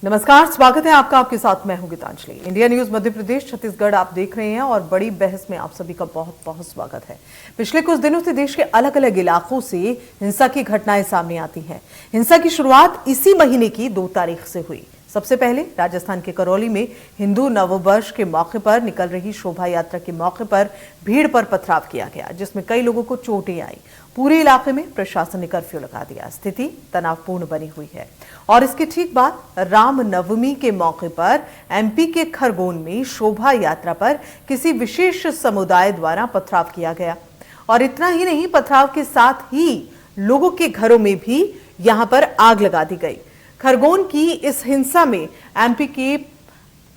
नमस्कार, स्वागत है आपका। आपके साथ मैं हूं गीतांजलि। इंडिया न्यूज मध्य प्रदेश छत्तीसगढ़ आप देख रहे हैं और बड़ी बहस में आप सभी का बहुत बहुत स्वागत है। पिछले कुछ दिनों से देश के अलग अलग इलाकों से हिंसा की घटनाएं सामने आती हैं। हिंसा की शुरुआत इसी महीने की 2 तारीख से हुई। सबसे पहले राजस्थान के करौली में हिंदू नववर्ष के मौके पर निकल रही शोभा यात्रा के मौके पर भीड़ पर पथराव किया गया, जिसमें कई लोगों को चोटें आई। पूरे इलाके में प्रशासन ने कर्फ्यू लगा दिया। स्थिति तनावपूर्ण बनी हुई है। और इसके ठीक बाद रामनवमी के मौके पर एमपी के खरगोन में शोभा यात्रा पर किसी विशेष समुदाय द्वारा पथराव किया गया। और इतना ही नहीं, पथराव के साथ ही लोगों के घरों में भी यहां पर आग लगा दी गई। खरगोन की इस हिंसा में एमपी के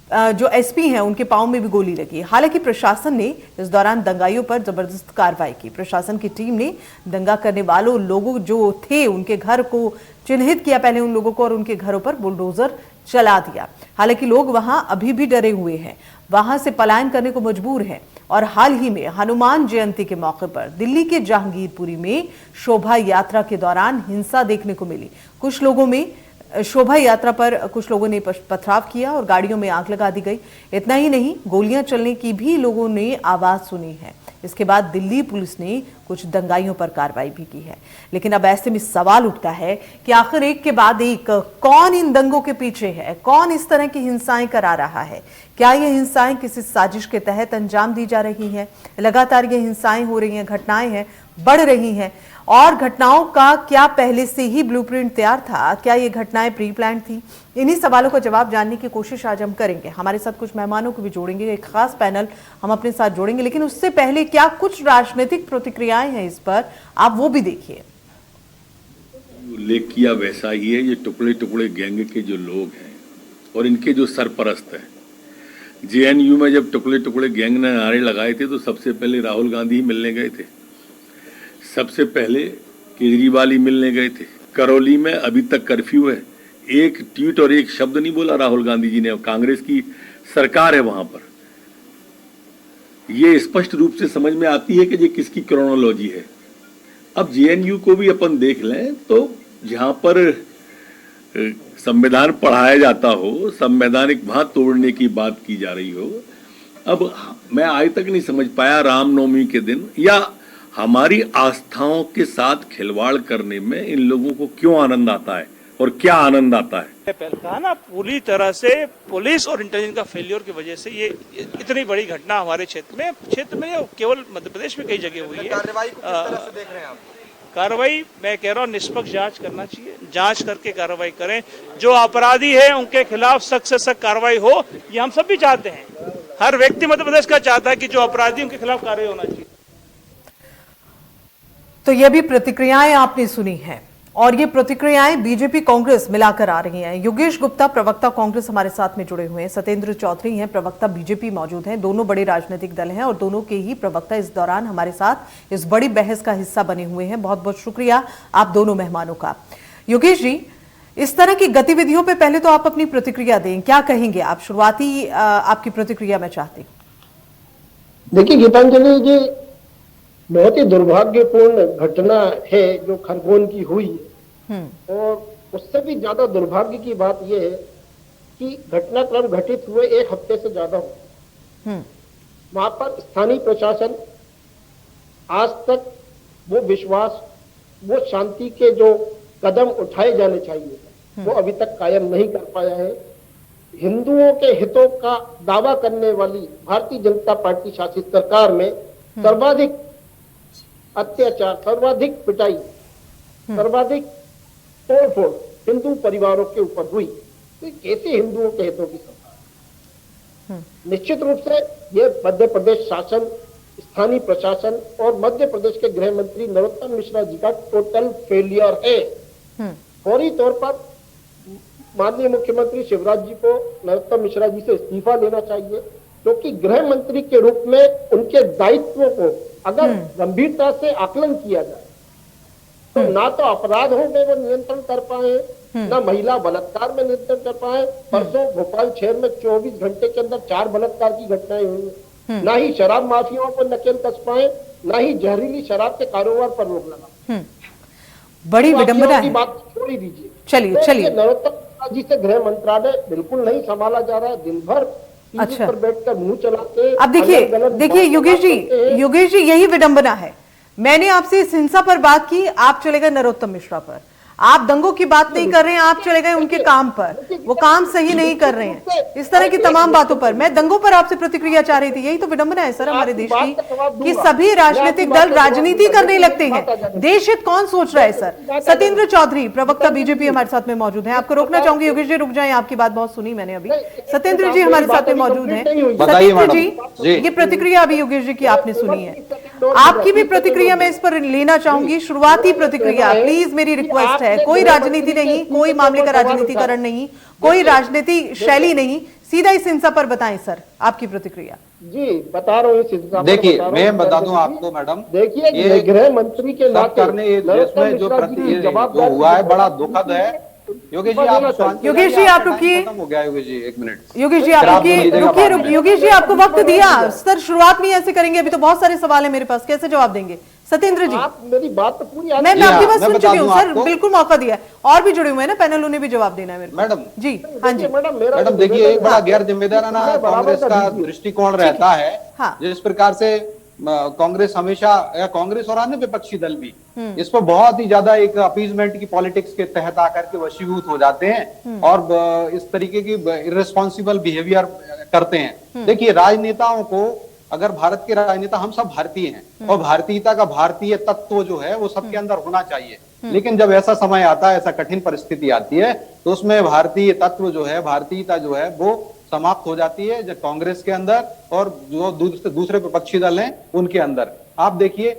जो एसपी हैं उनके पांव में भी गोली लगी। हालांकि प्रशासन ने इस दौरान दंगाइयों पर जबरदस्त कार्रवाई की। प्रशासन की टीम ने दंगा करने वालों लोगों जो थे उनके घर को चिन्हित किया पहले उन लोगों को, और उनके घरों पर बुलडोजर चला दिया। हालांकि लोग वहां अभी भी डरे हुए हैं, वहां से पलायन करने को मजबूर हैं। और हाल ही में हनुमान जयंती के मौके पर दिल्ली के जहांगीरपुरी में शोभा यात्रा के दौरान हिंसा देखने को मिली। कुछ लोगों में शोभा यात्रा पर कुछ लोगों ने पथराव किया और गाड़ियों में आग लगा दी गई। इतना ही नहीं, गोलियां चलने की भी लोगों ने आवाज सुनी है। इसके बाद दिल्ली पुलिस ने कुछ दंगाइयों पर कार्रवाई भी की है। लेकिन अब ऐसे में सवाल उठता है कि आखिर एक के बाद एक कौन इन दंगों के पीछे है, कौन इस तरह की हिंसाएं करा रहा है? क्या ये हिंसाएं किसी साजिश के तहत अंजाम दी जा रही हैं? लगातार ये हिंसाएं हो रही हैं, घटनाएं हैं, बढ़ रही हैं, और घटनाओं का क्या पहले से ही ब्लूप्रिंट तैयार था? क्या ये घटनाएं प्री प्लान थी? इन्हीं सवालों का जवाब जानने की कोशिश आज हम करेंगे। हमारे साथ कुछ मेहमानों को भी जोड़ेंगे, एक खास पैनल हम अपने साथ जोड़ेंगे। लेकिन उससे पहले क्या कुछ राजनीतिक प्रतिक्रियाएं हैं इस पर, आप वो भी देखिए। उल्लेख किया वैसा ही है। ये टुकड़े टुकड़े गैंग के जो लोग हैं और इनके जो सरपरस्त हैं, जेएनयू में जब टुकड़े टुकड़े गैंग ने नारे लगाए थे तो सबसे पहले राहुल गांधी ही मिलने गए थे, सबसे पहले केजरीवाल ही मिलने गए थे। करौली में अभी तक कर्फ्यू है, एक ट्वीट और एक शब्द नहीं बोला राहुल गांधी जी ने। कांग्रेस की सरकार है वहां पर। ये स्पष्ट रूप से समझ में आती है कि ये किसकी क्रोनोलॉजी है। अब जेएनयू को भी अपन देख लें तो जहां पर संविधान पढ़ाया जाता हो, संवैधानिक वहां तोड़ने की बात की जा रही हो। अब मैं आज तक नहीं समझ पाया रामनवमी के दिन या हमारी आस्थाओं के साथ खिलवाड़ करने में इन लोगों को क्यों आनंद आता है और क्या आनंद आता है। कहा ना, पूरी तरह से पुलिस और इंटेलिजेंस का फेलियर की वजह से ये इतनी बड़ी घटना हमारे क्षेत्र में केवल मध्य प्रदेश में कई जगह हुई है। कार्रवाई को किस तरह से देख रहे हैं आप? कार्रवाई मैं कह रहा हूँ निष्पक्ष जांच करना चाहिए, जांच करके कार्रवाई करें। जो अपराधी है उनके खिलाफ सख्त से सख्त कार्रवाई हो, ये हम सब भी चाहते हैं। हर व्यक्ति मध्य प्रदेश का चाहता है कि जो अपराधी उनके खिलाफ कार्रवाई होना चाहिए। तो ये भी प्रतिक्रियाएं आपने सुनी हैं, और ये प्रतिक्रियाएं बीजेपी कांग्रेस मिलाकर आ रही हैं। योगेश गुप्ता प्रवक्ता कांग्रेस हमारे साथ में जुड़े हुए हैं, सत्येंद्र चौधरी हैं प्रवक्ता बीजेपी मौजूद हैं। दोनों बड़े राजनीतिक दल हैं और दोनों के ही प्रवक्ता इस दौरान हमारे साथ इस बड़ी बहस का हिस्सा बने हुए हैं। बहुत बहुत शुक्रिया आप दोनों मेहमानों का। योगेश जी, इस तरह की गतिविधियों पर पहले तो आप अपनी प्रतिक्रिया दें, क्या कहेंगे आप? शुरुआती आपकी प्रतिक्रिया मैं चाहती हूँ। देखिए गीतांजलि जी, बहुत ही दुर्भाग्यपूर्ण घटना है जो खरगोन की हुई है। और उससे भी ज्यादा दुर्भाग्य की बात यह है कि घटनाक्रम घटित हुए 1 हफ्ते से ज्यादा हो। वहां पर स्थानीय प्रशासन आज तक वो विश्वास, वो शांति के जो कदम उठाए जाने चाहिए वो अभी तक कायम नहीं कर पाया है। हिंदुओं के हितों का दावा करने वाली भारतीय जनता पार्टी शासित सरकार में सर्वाधिक अत्याचार, सर्वाधिक पिटाई, सर्वाधिक तोड़फोड़ हिंदू परिवारों के ऊपर हुई। तो कैसे हिंदुओं के हितों की सरकार? निश्चित रूप से यह मध्य प्रदेश शासन, स्थानीय प्रशासन और मध्य प्रदेश के गृह मंत्री नरोत्तम मिश्रा जी का टोटल फेलियर है। फौरी तौर पर माननीय मुख्यमंत्री शिवराज जी को नरोत्तम मिश्रा जी से इस्तीफा लेना चाहिए, क्योंकि गृह मंत्री के रूप में उनके दायित्वों को अगर गंभीरता से आकलन किया जाए तो ना तो अपराधों में वो नियंत्रण कर पाए, ना महिला बलात्कार में नियंत्रण कर पाए। परसों भोपाल शहर में 24 घंटे के अंदर 4 बलात्कार की घटनाएं हुई हैं। ना ही शराब माफियाओं पर नकेल कस पाए, ना ही जहरीली शराब के कारोबार पर रोक लगा। बड़ी विडंबना है। बात छोड़ ही दीजिए। चलिए नरोत्तम मिश्रा जी से गृह मंत्रालय बिल्कुल नहीं संभाला जा रहा है। दिन भर टीवी अच्छा। पर बैठकर मुंह चलाते, अब देखिए अलग-अलग देखिए बातें करते हैं। योगेश जी यही विडंबना है। मैंने आपसे इस हिंसा पर बात की, आप चले गए नरोत्तम मिश्रा पर। आप दंगों की बात नहीं कर रहे हैं, आप चले गए उनके काम पर, वो काम सही नहीं कर रहे हैं, इस तरह की तमाम बातों पर। मैं दंगों पर आपसे प्रतिक्रिया चाह रही थी। यही तो विडंबना है सर हमारे देश की, कि सभी राजनीतिक दल राजनीति करने लगते हैं। देश हित कौन सोच रहा है सर? सत्येंद्र चौधरी, प्रवक्ता बीजेपी, हमारे साथ में मौजूद हैं। आपको रोकना चाहूंगी योगेश जी, रुक जाएं, आपकी बात बहुत सुनी मैंने अभी। सत्येंद्र जी हमारे साथ में मौजूद हैं। सत्येंद्र जी, ये प्रतिक्रिया अभी योगेश जी की आपने सुनी है, आपकी भी प्रतिक्रिया मैं इस पर लेना चाहूंगी। शुरुआती प्रतिक्रिया प्लीज, मेरी रिक्वेस्ट है। कोई राजनीति नहीं, कोई मामले का राजनीतिकरण नहीं, कोई राजनीति शैली नहीं, सीधा इस हिंसा पर बताएं सर आपकी प्रतिक्रिया। जी बता रहा हूँ इस हिंसा पर। देखिए मैं बता दूं आपको मैडम, देखिए ये गृह मंत्री के सब नाते करने इसमें जो जो हुआ है बड़ा दुखद है। योगेश जी आप योगेश जी आप रुकिए, खत्म हो गया। योगेश जी एक मिनट, योगेश जी आप रुकिए। योगेश जी आपको वक्त दिया सर, शुरुआत में ऐसे करेंगे? अभी तो बहुत सारे सवाल है मेरे पास, कैसे जवाब देंगे? सत्येंद्र जी आप मेरी बात तो पूरी मैं आपकी बात सुन चुकी हूँ सर, बिल्कुल मौका दिया है। और भी जुड़े हुए हैं ना पैनल, उन्हें भी जवाब देना है मेरे को। मैडम जी हाँ जी मैडम देखिए, एक बड़ा गैर जिम्मेदाराना कांग्रेस का दृष्टिकोण रहता है। हाँ। जिस प्रकार से कांग्रेस हमेशा, या कांग्रेस और अन्य विपक्षी दल भी इस पर बहुत ही ज्यादा एक अपीजमेंट की पॉलिटिक्स के तहत आकर के वशीभूत हो जाते हैं और इस तरीके की इर्रेस्पॉन्सिबल बिहेवियर करते हैं। देखिए राजनेताओं को, अगर भारत के राजनेता, हम सब भारतीय हैं और भारतीयता का भारतीय तत्व जो है वो सबके अंदर होना चाहिए। लेकिन जब ऐसा समय आता है, ऐसा कठिन परिस्थिति आती है, तो उसमें भारतीय तत्व जो है, भारतीयता जो है वो समाप्त हो जाती है, जब कांग्रेस के अंदर और जो दूसरे विपक्षी दल हैं उनके अंदर। आप देखिए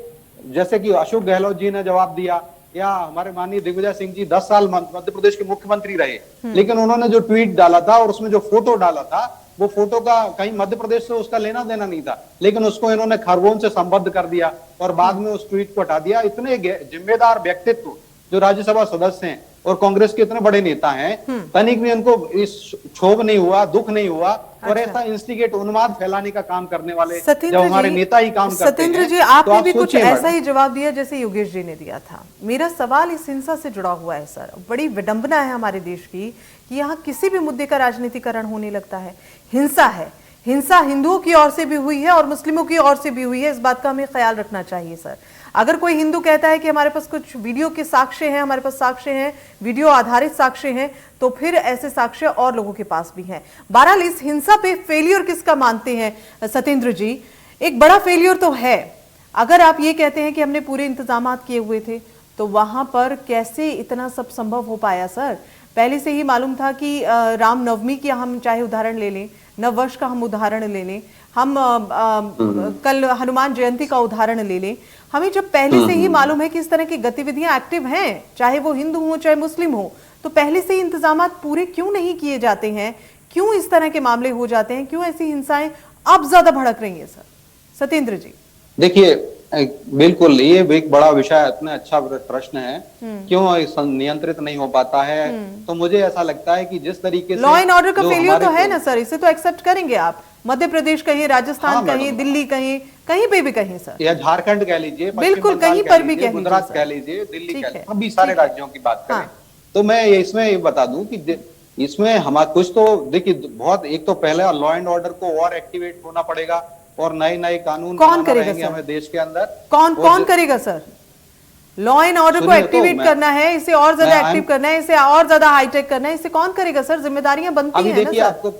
जैसे कि अशोक गहलोत जी ने जवाब दिया, या हमारे माननीय दिग्विजय सिंह जी 10 साल मध्य प्रदेश के मुख्यमंत्री रहे, लेकिन उन्होंने जो ट्वीट डाला था और उसमें जो फोटो डाला था, वो फोटो का कहीं मध्य प्रदेश से उसका लेना देना नहीं था, लेकिन उसको इन्होंने खरगोन से संबद्ध कर दिया और बाद में उस ट्वीट को हटा दिया। इतने जिम्मेदार व्यक्तित्व जो राज्यसभा सदस्य हैं और कांग्रेस के इतने बड़े नेता हैं, तनिक भी उनको इस क्षोभ नहीं हुआ, दुख नहीं हुआ। और ऐसा इंस्टिगेट, उन्माद फैलाने का काम करने वाले जब हमारे नेता ही काम करते हैं। सत्येंद्र जी आपने भी कुछ ऐसा ही जवाब दिया जैसे योगेश जी ने दिया था। मेरा सवाल इस हिंसा से जुड़ा हुआ है सर। बड़ी विडंबना है हमारे देश की कि यहाँ किसी भी मुद्दे का राजनीतिकरण होने लगता है। हिंसा है, हिंसा हिंदुओं की ओर से भी हुई है और मुस्लिमों की ओर से भी हुई है, इस बात का हमें ख्याल रखना चाहिए सर। अगर कोई हिंदू कहता है कि हमारे पास कुछ वीडियो के साक्ष्य हैं, हमारे पास साक्ष्य हैं, वीडियो आधारित साक्ष्य हैं, तो फिर ऐसे साक्ष्य और लोगों के पास भी हैं। बहरहाल इस हिंसा पे फेलियर किसका मानते हैं सत्येंद्र जी? एक बड़ा फेलियर तो है। अगर आप ये कहते हैं कि हमने पूरे इंतजामात किए हुए थे, तो वहां पर कैसे इतना सब संभव हो पाया सर? पहले से ही मालूम था कि रामनवमी की हम चाहे उदाहरण ले लें, नववर्ष का हम उदाहरण ले लें, हम कल हनुमान जयंती का उदाहरण ले लें, हमें जब पहले से ही मालूम है कि इस तरह की गतिविधियां एक्टिव हैं, चाहे वो हिंदू हो चाहे मुस्लिम हो, तो पहले से ही इंतजामात पूरे क्यों नहीं किए जाते हैं? क्यों इस तरह के मामले हो जाते हैं? क्यों ऐसी हिंसाएं अब ज्यादा भड़क रही हैं सर? सत्येंद्र जी देखिए, बिल्कुल ये एक बड़ा विषय, इतना अच्छा प्रश्न है, क्यों नियंत्रित नहीं हो पाता है। तो मुझे ऐसा लगता है कि जिस तरीके से लॉ एंड ऑर्डर का फेलियर तो है ना सर, इसे तो एक्सेप्ट करेंगे आप। मध्य प्रदेश कहीं, राजस्थान कहीं, दिल्ली कहीं, कहीं पे भी कहीं सर, या झारखंड कह लीजिए, बिल्कुल कहीं पर भी कह लीजिए, गुजरात कह लीजिए, दिल्ली कह लीजिए, अभी सारे राज्यों की बात करें तो मैं इसमें ये बता दूं कि इसमें हमारा कुछ तो देखिए, बहुत एक तो पहले लॉ एंड ऑर्डर को और एक्टिवेट होना पड़ेगा और नए नए कानून कौन करेगा सर? हमें देश के अंदर कौन करेगा सर? लॉ एंड ऑर्डर को एक्टिवेट करना है, इसे और ज्यादा एक्टिव करना है, इसे और ज्यादा हाईटेक करना है, इसे कौन करेगा सर? जिम्मेदारियां बनती हैं ना सर। आपको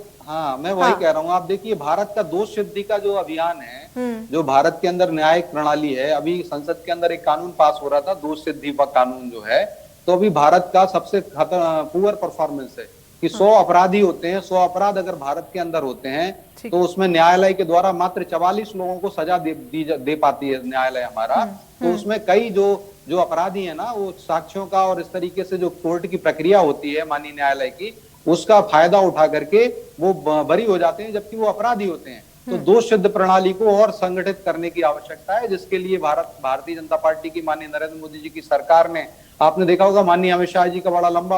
मैं वही कह रहा हूँ। आप देखिए, भारत का दोष सिद्धि का जो अभियान है, जो भारत के अंदर न्यायिक प्रणाली है, अभी संसद के अंदर एक कानून पास हो रहा था, दोष सिद्धि का कानून जो है, तो अभी भारत का सबसे पुअर परफॉर्मेंस है कि 100 अपराधी होते हैं, 100 अपराध अगर भारत के अंदर होते हैं, तो उसमें न्यायालय के द्वारा मात्र 44 लोगों को सजा दे पाती है न्यायालय हमारा। तो उसमें कई जो अपराधी है ना, वो साक्ष्यों का और इस तरीके से जो कोर्ट की प्रक्रिया होती है माननीय न्यायालय की, उसका फायदा उठा करके वो बरी हो जाते हैं, जबकि वो अपराधी होते हैं। तो दोष सिद्ध प्रणाली को और संगठित करने की आवश्यकता है, जिसके लिए भारतीय जनता पार्टी की माननीय नरेंद्र मोदी जी की सरकार ने, आपने देखा होगा माननीय अमित शाह जी का बड़ा लंबा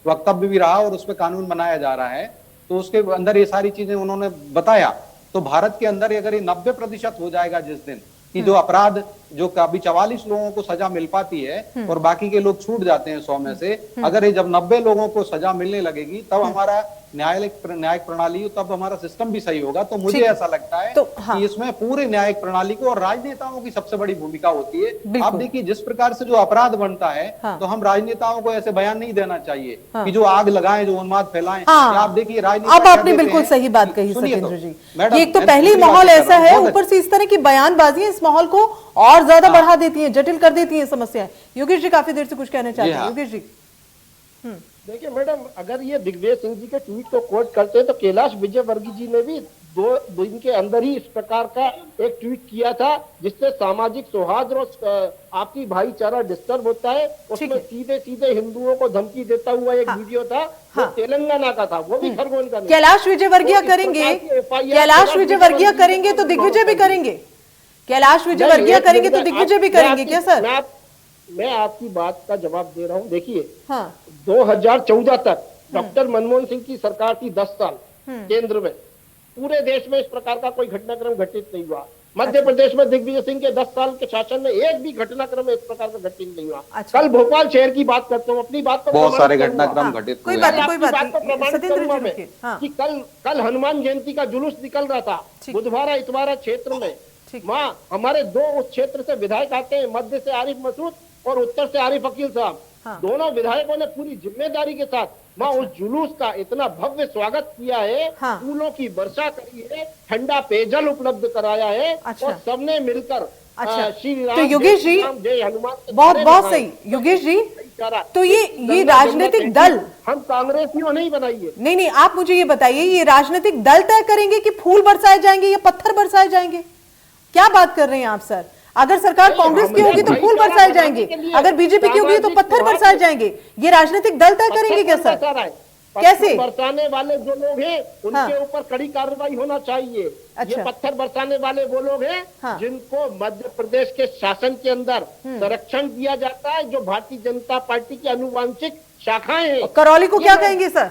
वक्तव्य भी रहा और उस पर कानून बनाया जा रहा है। तो उसके अंदर ये सारी चीजें उन्होंने बताया। तो भारत के अंदर अगर ये 90% हो जाएगा जिस दिन कि जो अपराध जो अभी 44 लोगों को सजा मिल पाती है और बाकी के लोग छूट जाते हैं 100 में से, अगर ये जब 90 लोगों को सजा मिलने लगेगी तब हमारा न्यायिक प्रणाली, तब हमारा सिस्टम भी सही होगा। तो मुझे ऐसा लगता है तो, हाँ। कि इसमें पूरे न्यायिक प्रणाली को और राजनेताओं की सबसे बड़ी भूमिका होती है। आप देखिए जिस प्रकार से जो अपराध बनता है, हाँ। तो हम राजनेताओं को ऐसे बयान नहीं देना चाहिए कि जो आग लगाएं, जो उन्माद फैलाएं। हाँ। आप देखिए राजनीति, अब आपने बिल्कुल सही बात कही सत्येंद्र जी। मैडम, एक तो मैं पहली पूरी माहौल बात कर ऐसा रहा हूं, है, बहुत ऊपर से इस तरह की बयानबाजियां इस माहौल को और ज्यादा बढ़ा देती हैं, जटिल कर देती हैं समस्याएं। योगेश जी काफी देर से कुछ कहना चाहते हैं। योगेश जी देखिए मैडम, अगर ये दिग्विजय सिंह जी के ट्वीट को कोट करते हैं तो कैलाश विजयवर्गीय जी ने भी 2 दिन के अंदर ही इस प्रकार का एक ट्वीट किया था, जिससे सामाजिक सौहार्द और आपसी भाईचारा डिस्टर्ब होता है। उसमें सीधे सीधे हिंदुओं को धमकी देता हुआ एक वीडियो था, वो तेलंगाना का था, वो भी खरगोन का नहीं। कैलाश विजयवर्गीय करेंगे, कैलाश विजयवर्गीय करेंगे तो दिग्विजय भी करेंगे, कैलाश विजयवर्गीय करेंगे तो दिग्विजय भी करेंगे क्या सर? मैं आपकी बात का जवाब दे रहा हूँ। देखिए, हाँ। 2014 तक डॉक्टर मनमोहन सिंह की सरकार थी, 10 साल केंद्र में, पूरे देश में इस प्रकार का कोई घटनाक्रम घटित नहीं हुआ। मध्य प्रदेश में दिग्विजय सिंह के 10 साल के शासन में एक भी घटनाक्रम इस प्रकार का घटित नहीं हुआ। कल भोपाल शहर की बात करता हूँ, अपनी बात को बहुत सारे घटनाक्रम घटित कोई हुए बात हैं। नहीं, कोई बात नहीं सत्येंद्र जी, कि कल हनुमान जयंती का जुलूस निकल रहा था बुधवारा इतवारा क्षेत्र में। वहाँ हमारे 2 उस क्षेत्र से विधायक आते हैं, मध्य से आरिफ मसूद और उत्तर से आरिफ अकील साहब। दोनों विधायकों ने पूरी जिम्मेदारी के साथ वहाँ उस जुलूस का इतना भव्य स्वागत किया है, फूलों की वर्षा करी है, ठंडा पेयजल उपलब्ध कराया है, और सबने मिलकर श्री राम, तो योगेश जी, जय हनुमान, बहुत सही योगेश जी। तो ये राजनीतिक दल हम कांग्रेसियों नहीं बनाई है। नहीं, आप मुझे ये बताइए, ये राजनीतिक दल तय करेंगे कि फूल बरसाए जाएंगे या पत्थर बरसाए जाएंगे? क्या बात कर रहे हैं आप सर? अगर सरकार कांग्रेस की होगी तो फूल बरसाए जाएंगे, अगर बीजेपी की होगी तो पत्थर बरसाए जाएंगे। ये राजनीतिक दल तय करेंगे क्या सर? कैसे? बरसाने वाले जो लोग हैं उनके ऊपर कड़ी कार्रवाई होना चाहिए। ये पत्थर बरसाने वाले वो लोग हैं जिनको मध्य प्रदेश के शासन के अंदर संरक्षण दिया जाता है, जो भारतीय जनता पार्टी की अनुवांशिक शाखाएं हैं। करौली को क्या कहेंगे सर?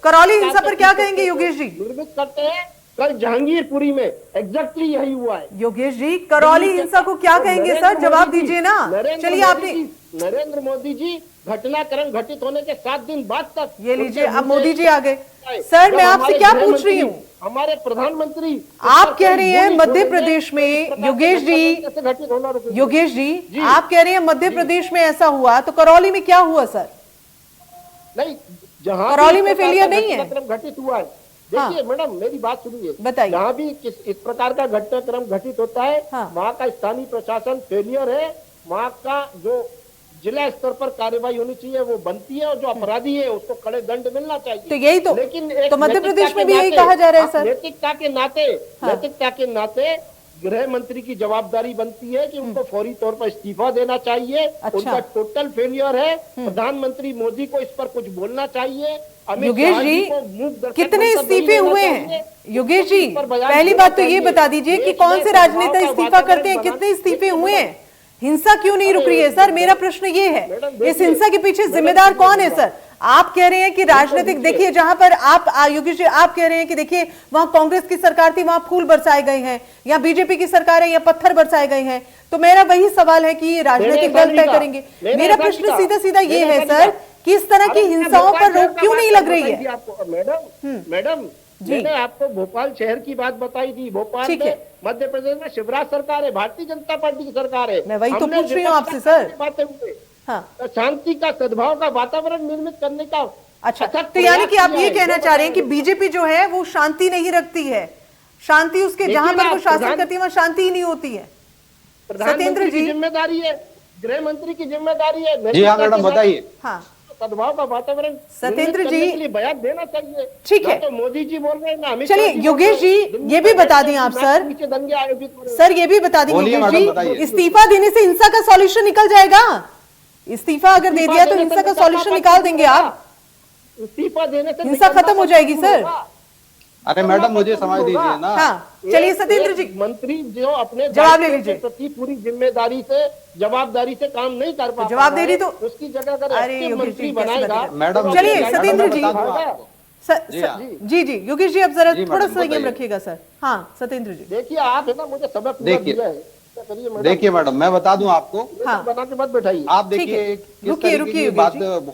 करौली हिंसा पर क्या कहेंगे योगेश जी? निर्मित करते हैं। कल जहांगीरपुरी में एग्जैक्टली यही हुआ है। योगेश जी, करौली हिंसा को क्या कहेंगे सर? जवाब दीजिए ना। चलिए, आपने नरेंद्र मोदी जी घटनाक्रम घटित होने के 7 दिन बाद तक, ये लीजिए, अब मोदी जी आ गए। सर, मैं आपसे क्या पूछ रही हूँ, हमारे प्रधानमंत्री आप कह रहे हैं मध्य प्रदेश में, योगेश जी आप कह रहे हैं मध्य प्रदेश में ऐसा हुआ, तो करौली में क्या हुआ सर? नहीं, जहाँ करौली में फेलियर नहीं है, घटित हुआ है। देखिए मैडम, मेरी बात सुनिए, बताइए। जहाँ भी इस प्रकार का घटनाक्रम घटित होता है, वहाँ का स्थानीय प्रशासन फेलियर है। वहाँ का जो जिला स्तर पर कार्रवाई होनी चाहिए वो बनती है, और जो अपराधी है उसको कड़े दंड मिलना चाहिए। तो यही तो, लेकिन तो मध्य प्रदेश में भी यही कहा जा रहा है सर। नैतिकता के नाते गृह मंत्री की जवाबदारी बनती है कि उनको फौरी तौर पर इस्तीफा देना चाहिए। उनका टोटल फेलियर है। प्रधानमंत्री मोदी को इस पर कुछ बोलना चाहिए। योगेश जी, कितने इस्तीफे हुए हैं? योगेश जी, पहली बात तो ये बता दीजिए कि कौन से राजनेता इस्तीफा करते हैं, कितने इस्तीफे हुए हैं? हिंसा क्यों नहीं रुक रही है सर? मेरा प्रश्न ये है, इस हिंसा के पीछे जिम्मेदार कौन है सर? आप कह रहे हैं कि राजनीतिक, देखिए जहां पर आप योगेश जी आप कह रहे हैं कि देखिए वहां कांग्रेस की सरकार थी, वहां फूल बरसाए गए हैं, या बीजेपी की सरकार है या पत्थर बरसाए गए हैं। तो मेरा वही सवाल है कि ये राजनीतिक दल तय करेंगे। मेरा प्रश्न सीधा सीधा ये है सर कि इस तरह की हिंसाओं पर रोक क्यों नहीं लग रही है? मैडम, मैंने आपको भोपाल शहर की बात बताई थी। भोपाल में मध्य प्रदेश में शिवराज सरकार है, भारतीय जनता पार्टी की सरकार है। मैं वही तो पूछ रही हूँ आपसे सर। बातें हुई, शांति का, सद्भाव का वातावरण निर्मित करने का। अच्छा, तो यानी कि आप ये कहना चाह रहे हैं कि बीजेपी जो है वो शांति नहीं रखती है, शांति उसके जहां पर वो शासन करती है वहां शांति ही नहीं होती है। सत्येंद्र जी, जिम्मेदारी है, गृह मंत्री की जिम्मेदारी है। जी हाँ मैडम, बताइए। हाँ, सद्भाव का वातावरण सत्येंद्र जी के लिए बयान देना चाहिए। ठीक है, तो मोदी जी बोल रहे हैं ना, अमित शाह चलिए योगेश जी ये भी बता दें आप सर, दंगे आयोजित हो रहे हैं। सर ये भी बता दें योगेश जी, इस्तीफा देने से हिंसा का सॉल्यूशन निकल जाएगा? इस्तीफा अगर दे दिया तो हिंसा का सॉल्यूशन निकाल देंगे आप? इस्तीफा देने से हिंसा खत्म हो जाएगी सर? अरे मैडम मुझे समझ दीजिए ना। हाँ, चलिए सत्येंद्र जी, मंत्री जो अपने जवाब ले लीजिए, पूरी जिम्मेदारी से जवाबदारी से काम नहीं कर पाता, जवाब दे रही तो उसकी जगह अगर मंत्री बनाएगा। मैडम चलिए सत्येंद्र जी, जी जी योगेश जी आप जरा थोड़ा संयम रखिएगा सर। हाँ सत्येंद्र जी, देखिए आप है ना, मुझे सबक दिया है, करिए मैडम। देखिए मैडम, मैं बता दूं आपको, हाँ। बना के मत बैठाइए। आप ठीक देखिए है। किस रुकिए, तरीके रुकिए की योगेश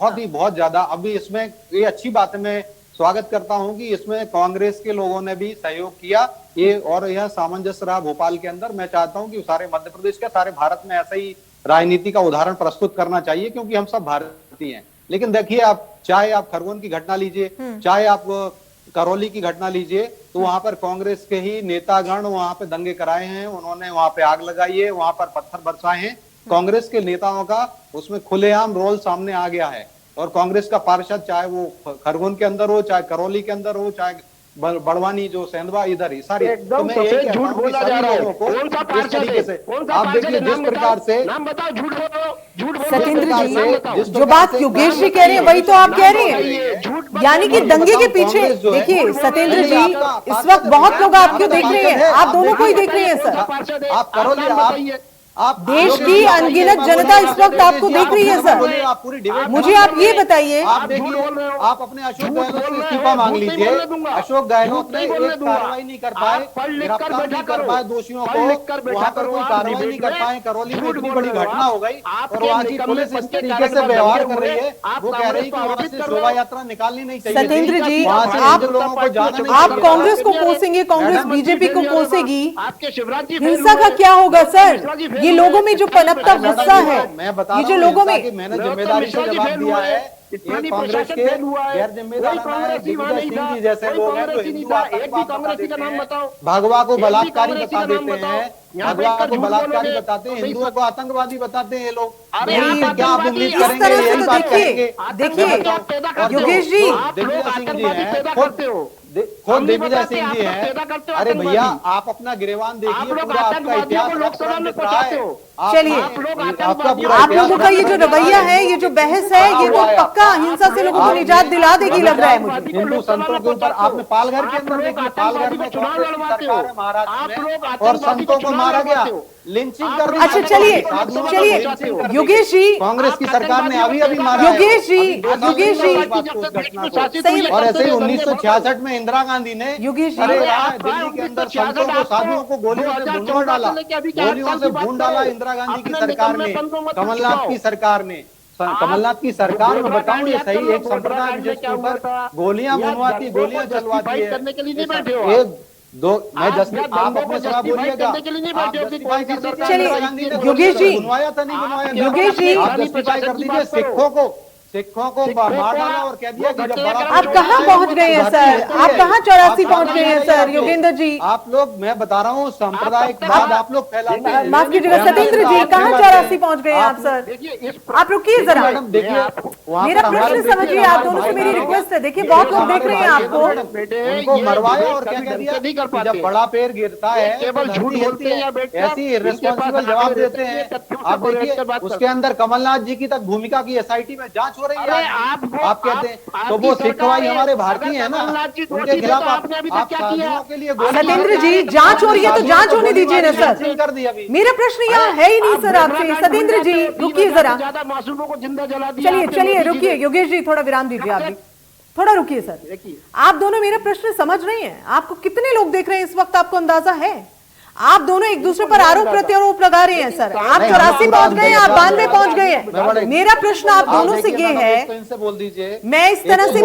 बात, जी। बहुत ज्यादा अभी इसमें ये अच्छी बात है, मैं स्वागत करता हूं कि इसमें कांग्रेस के लोगों ने भी सहयोग किया ये, और यह सामंजस्य रहा भोपाल के अंदर। मैं चाहता हूं कि सारे मध्य प्रदेश के, सारे भारत में ऐसा ही राजनीति का उदाहरण प्रस्तुत करना चाहिए, क्योंकि हम सब भारतीय हैं। लेकिन देखिए, आप चाहे आप खरगोन की घटना लीजिए, चाहे आप करौली की घटना लीजिए, तो वहां पर कांग्रेस के ही नेतागण वहां पे दंगे कराए हैं, उन्होंने वहां पे आग लगाई है, वहां पर पत्थर बरसाए हैं। कांग्रेस के नेताओं का उसमें खुलेआम रोल सामने आ गया है, और कांग्रेस का पार्षद, चाहे वो खरगोन के अंदर हो, चाहे करौली के अंदर हो, चाहे बड़वानी जो सेंधवा इधर ही सारी, एकदम तो मैं यही सफेद कहता झूठ हूं कि बोला सभी जा रहा है। लोगों को कौन सा इस पार्षद तरीके है? से, कौन सा आप पार्षद देखिए है? जिस नाम प्रकार बताओ, से, नाम बताओ, झूठ बोलो, झूठ बोलो। सत्येंद्र प्रकार जी, से, जिस जो प्रकार बात से योगेश नाम जी कह रहे हैं वही तो आप कह रहे बताइए, हैं। झूठ मत यानी कि बोलो। दंगे के पीछे कांग्रेस जो है, देखिए सत्येंद्र नहीं, जी, आपका इस वक्त बहुत लोग आपको देख रहे हैं, आप आप दोनों को ही देखिए, देख रहे हैं कौन सा सर। पार्षद है? आप करौली, नाम बताइए। आप देश की अनगिनत जनता इस वक्त आपको देख रही है सर। आप पूरी डिबेट, मुझे आप ये बताइए, आप झूठ देखिए, बोल रहे हो। आप अपने अशोक झूठ गहलोत बोल से रहे इस्तीफा हो, मांग झूठ नहीं लीजिए। बोलने दूंगा। अशोक गहलोत झूठ ने नहीं बोलने एक दूंगा। कार्रवाई नहीं कर आप पाए, पढ़ लिख कर गिरफ्तार बैठा नहीं कर करो। पाए दोषियों पढ़ लिख कर को, बैठा वहां पर करो, कोई आप कार्रवाई डिबेट नहीं कर में पाए। करौली में झूठ इतनी बोल बड़ी रहे हो घटना आप। हो गई, और आपके वहां की निकम्मे पुलिस इस पंचे तरीके से कार्यक्रम व्यवहार लगे कर रही हुए, है, आप वो कह रही है कि कांग्रेस वहां को से आरोपित कर शोभा रहे हो। यात्रा निकालनी नहीं चाहिए थी, सत्येंद्र जी, वहां से आप हिंदू लोगों को जाना नहीं आप चाहिए। कांग्रेस को कोसेंगे, कांग्रेस मैडम, बीजेपी को कोसेगी, आपके शिवराज जी हिंसा का क्या होगा सर? ये लोगों में जो पनपता गुस्सा है, मैं बता ये रहा जो हूं लोगों हिंसा की में, मैंने जिम्मेदारी से जवाब दिया है। ये स्थानीय कांग्रेस प्रशासन के फेल हुआ है, गैर कोई जिम्मेदार कांग्रेसी वहां नहीं था, सिंह जी जैसे कोई लोग हैं जो कांग्रेसी नहीं हिंदू था। एक भी आतंकवाद बता कांग्रेसी का देते नाम हैं, बताओ। भगवा को एक भी बलात्कारी कांग्रेसी बता का नाम देते बताओ। हैं, यहाँ भगवा बैठकर को झूठ बलात्कारी बोलोगे बताते हैं, तो हिंदुओं को आतंकवादी बताते हैं ये लोग। अरे नहीं, आप क्या आप आतंकवादी, उम्मीद इस करेंगे तरह से यही तो बात देखिए, करेंगे? देखिए आप पैदा करते हो। योगेश जी, आप लोग आतंकवादी पैदा करते हो। खुद हम नहीं दिग्विजय बताते, सिंह आप जी लोग हैं। पैदा करते हो अरे भैया, आतंकवादी। आप अपना गिरेवान देखिए, आप लोग पूरा आपका आतंकवादियों इतिहास को लोकसभा में रहा पहुंचाते है। हो। चलिए, आप लोग आपका आतंकवादियों पूरा आप लोगों का ये जो रवैया है, ये जो बहस है, ये तो पक्का हिंसा से लोगों को निजात दिला देगी लग रहा है मुझे। हिंदू संतों के ऊपर आपने पालघर के अंदर देखिए, पालघर में चुनाव कांग्रेस की लड़वाते हो। सरकार है महाराष्ट्र आप लोग में, और आतंकवादी संतों को चुनाव मारा गया, लड़वाते हो। लिंचिंग कर दी। अच्छा चलिए, चलिए योगेश जी, कांग्रेस की सरकार ने अभी अभी मारा है। योगेश जी, अभी 2 साल योगेश नहीं हुआ जी, इस बात को, उस घटना को। सही- और ऐसे ही 1966 में इंदिरा गांधी ने, योगेश जी, अरे अरे यहाँ आप दिल्ली के अंदर 1966 संतों को, साधुओं को गोलियों से 2014 भून डाला, से लेके अभी के 8 गोलियों साल से की बात भून डाला करो। इंदिरा गांधी की अपने सरकार निकम्मे ने, पंथों मत कमलनाथ छुपाओ। की सरकार ने, कमलनाथ की सरकार में बताऊं ये सही, एक संप्रदाय विशेष के ऊपर गोलियां भुनवाती, गोलियां चलवाती है। करने के लिए नहीं बैठे हो। एक दो, मैं आप जस्टिस, आप दंगों अपने को सवाल justify बोलिएगा, करने के लिए नहीं आप बैठे हो कि justify कौन सी कीजिए कि सरकार चलिए, इंदिरा गांधी ने योगेश जी, बुनवाया था, नहीं बुनवाया था? योगेश जी, आप जस्टिफाई कर दीजिए, सिखों को मार डाला और कह दिया कि जब बड़ा, आप कहाँ पहुंच गए हैं सर? आप कहाँ 84 पहुंच गए हैं सर योगेंद्र जी? आप लोग, मैं बता रहा हूँ, सांप्रदायिकवाद आप लोग फैलाते हैं। माफ कीजिएगा सत्येंद्र जी, कहाँ 84 पहुंच गए हैं आप सर? देखिए इस आप रुकिए जरा, मैडम देखिए, वहाँ मेरा पर हमारे प्रश्न देखिए, समझिए, आप दोनों से मेरी रिक्वेस्ट है। देखिए बहुत लोग देख रहे हैं आपको। उनको मरवाया और क्या कह दिया नहीं कर कि पाते। जब बड़ा पेड़ गिरता है केवल तो झूठ धरती बोलते हिलती हैं या है, बैठकर ऐसी इर्रेस्पॉन्सिबल इनके पास जवाब आगे देते रहते हैं। हैं, तथ्यों से आप बैठ देखिए, कर बात उसके करते हैं। अंदर कमलनाथ जी की तक भूमिका की एसआईटी में जांच हो रही अरे है। आपको- आप कहते हैं आप- तो वो आपकी सिख सरकार भाई है, हमारे भारतीय अगर है ना, कमलनाथ जी उनके दोषी थे खिलाफ तो आपने अभी तक क्या किया? साधुओं के लिए गोली सत्येंद्र मारी। जी, जांच हो रही है तो जांच होने दीजिए ना सर। लिंचिंग कर दी अभी। मेरा प्रश्न यहाँ है ही नहीं सर आपसे। सत्येंद्र जी रुकिए जरा, ज्यादा मासूमों को जिंदा जला दिया चलिए आपने, चलिए मोदी जी रुकिए ने। योगेश जी, थोड़ा विराम दीजिए आप भी, थोड़ा रुकिए सर। देखिए आप दोनों मेरा प्रश्न समझ रहे हैं? आपको कितने लोग देख रहे हैं इस वक्त, आपको अंदाजा है? आप दोनों एक दूसरे पर आरोप प्रत्यारोप लगा रहे हैं सर। आप 84 पहुंच गए हैं, आप 92 पहुंच गए हैं। मेरा प्रश्न आप दोनों से ये है, इनसे बोल दीजिए, मैं इस तरह से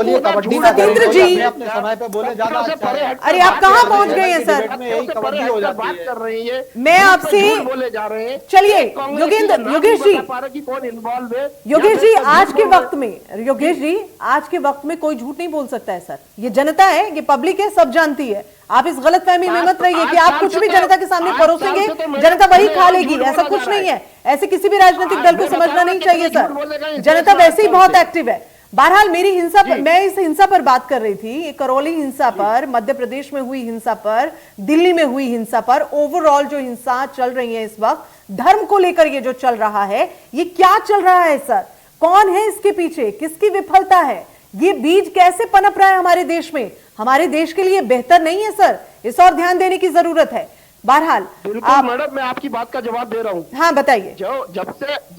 सत्येंद्र जी, अपने समय पे बोले ज्यादा अच्छा है। अरे आप कहाँ पहुंच गए हैं सर? में यही कबड्डी हो जाती बात है। कर रही है, मैं आपसे बोले जा रहे हैं। चलिए कांग्रेस योगेंद्र, का नाम योगेश नहीं जी, बता पा रहे कि कौन इन्वॉल्व है। योगेश या जी फिर आज के झूठ वक्त में, योगेश जी आज के वक्त में कोई झूठ नहीं बोल सकता है सर। ये जनता है, ये पब्लिक है, सब जानती है। आप इस गलतफहमी में मत रहिए कि आप कुछ भी जनता के सामने परोसेंगे, जनता वही खा लेगी, ऐसा कुछ नहीं है। ऐसे किसी भी राजनीतिक दल को समझना नहीं चाहिए सर। जनता वैसे ही बहुत एक्टिव है। बहरहाल मेरी हिंसा पर, मैं इस हिंसा पर बात कर रही थी, ये करौली हिंसा पर, मध्य प्रदेश में हुई हिंसा पर, दिल्ली में हुई हिंसा पर, ओवरऑल जो हिंसा चल रही है इस वक्त धर्म को लेकर, ये जो चल रहा है, ये क्या चल रहा है सर? कौन है इसके पीछे? किसकी विफलता है? ये बीज कैसे पनप रहा है हमारे देश में? हमारे देश के लिए बेहतर नहीं है सर, इस और ध्यान देने की जरूरत है। बहरहाल बिल्कुल मैडम, मैं आपकी बात का जवाब दे रहा हूँ। हाँ बताइए।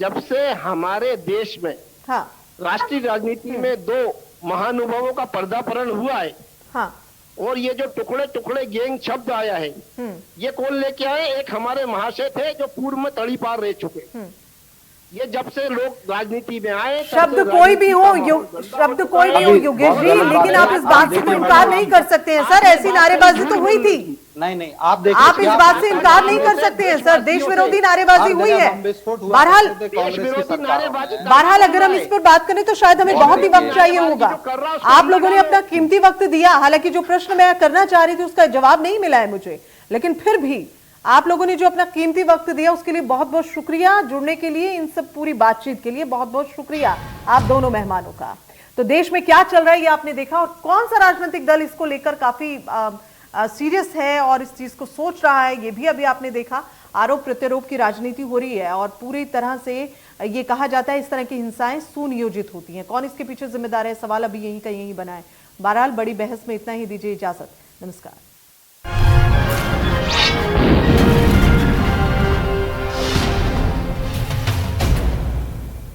जब से हमारे देश में हाँ राष्ट्रीय राजनीति में दो महानुभावों का पर्दापरण हुआ है, हाँ और ये जो टुकड़े टुकड़े गैंग शब्द आया है, ये कौन लेके आए? एक हमारे महाशय थे जो पूर्व में तड़ी पार रह चुके। ये जब से लोग राजनीति में आए, शब्द कोई भी हो शब्द कोई भी हो योगेश जी, लेकिन आप इस बात से तो इनकार नहीं कर सकते हैं सर, ऐसी नारेबाजी तो हुई थी। नहीं आप देखिए, आप इस बात से इनकार नहीं कर सकते हैं सर, देश विरोधी नारेबाजी हुई है। बहरहाल अगर हम इस पर बात करें तो शायद हमें बहुत ही वक्त चाहिए होगा। आप लोगों ने अपना कीमती वक्त दिया, हालांकि जो प्रश्न मैं करना चाह रही थी उसका जवाब नहीं मिला है मुझे, लेकिन फिर भी आप लोगों ने जो अपना कीमती वक्त दिया उसके लिए बहुत बहुत शुक्रिया। जुड़ने के लिए, इन सब पूरी बातचीत के लिए बहुत बहुत शुक्रिया आप दोनों मेहमानों का। तो देश में क्या चल रहा है ये आपने देखा, और कौन सा राजनीतिक दल इसको लेकर काफी सीरियस है और इस चीज को सोच रहा है, ये भी अभी आपने देखा। आरोप प्रत्यारोप की राजनीति हो रही है और पूरी तरह से ये कहा जाता है इस तरह की हिंसाएं सुनियोजित होती हैं। कौन इसके पीछे जिम्मेदार है, सवाल अभी यहीं का यहीं बना है। बहरहाल बड़ी बहस में इतना ही, दीजिए इजाजत, नमस्कार।